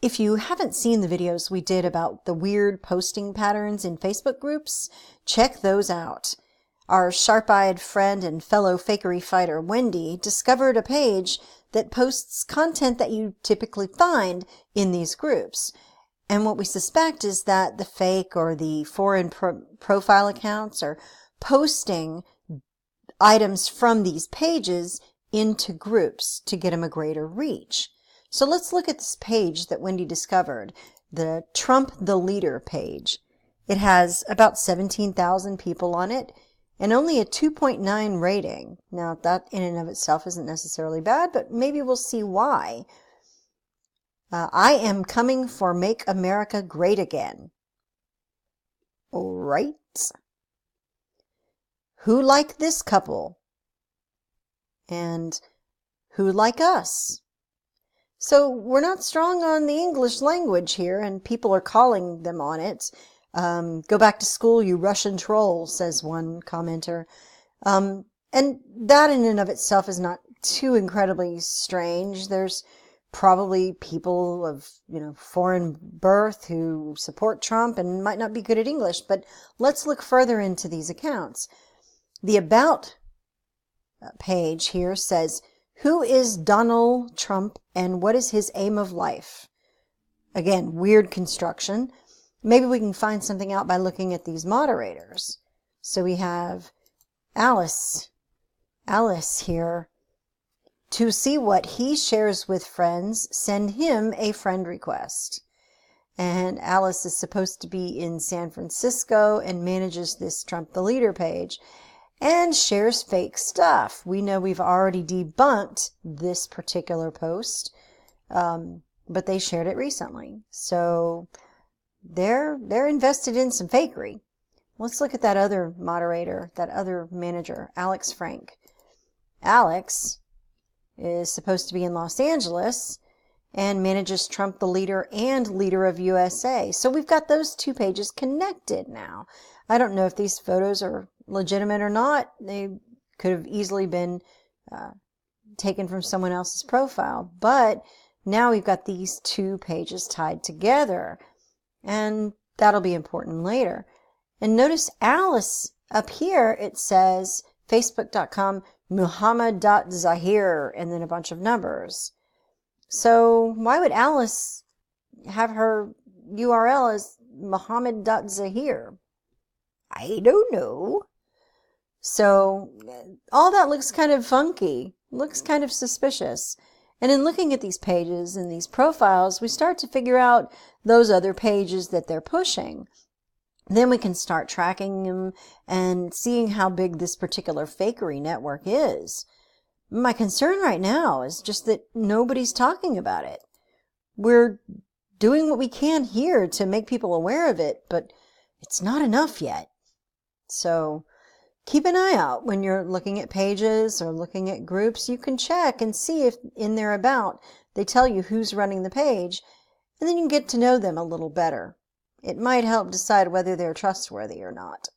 If you haven't seen the videos we did about the weird posting patterns in Facebook groups, check those out. Our sharp-eyed friend and fellow fakery fighter Wendy discovered a page that posts content that you typically find in these groups. And what we suspect is that the fake or the foreign profile accounts are posting items from these pages into groups to get them a greater reach. So let's look at this page that Wendy discovered, the Trump the Leader page. It has about 17,000 people on it and only a 2.9 rating. Now, that in and of itself isn't necessarily bad, but maybe we'll see why. I am coming for Make America Great Again. All right. Who like this couple? And who like us? So we're not strong on the English language here, and people are calling them on it. Go back to school, you Russian troll, says one commenter. And that in and of itself is not too incredibly strange. There's probably people of, foreign birth who support Trump and might not be good at English, but let's look further into these accounts. The About page here says, who is Donald Trump and what is his aim of life? Again, weird construction. Maybe we can find something out by looking at these moderators. So we have Alice here. To see what he shares with friends, send him a friend request. And Alice is supposed to be in San Francisco and manages this Trump the Leader page and shares fake stuff. We know we've already debunked this particular post, but they shared it recently. So they're invested in some fakery. Let's look at that other moderator, that other manager, Alex Frank. Alex is supposed to be in Los Angeles and manages Trump the Leader and Leader of USA. So we've got those two pages connected now. I don't know if these photos are legitimate or not. They could have easily been taken from someone else's profile. But now we've got these two pages tied together. And that'll be important later. And notice Alice up here, it says facebook.com Muhammad.Zahir and then a bunch of numbers. So why would Alice have her URL as Muhammad.Zahir? I don't know. So all that looks kind of funky, looks kind of suspicious. And in looking at these pages and these profiles, we start to figure out those other pages that they're pushing. Then we can start tracking them and seeing how big this particular fakery network is. My concern right now is just that nobody's talking about it. We're doing what we can here to make people aware of it, but it's not enough yet. So keep an eye out when you're looking at pages or looking at groups. You can check and see if in their About they tell you who's running the page, and then you can get to know them a little better. It might help decide whether they're trustworthy or not.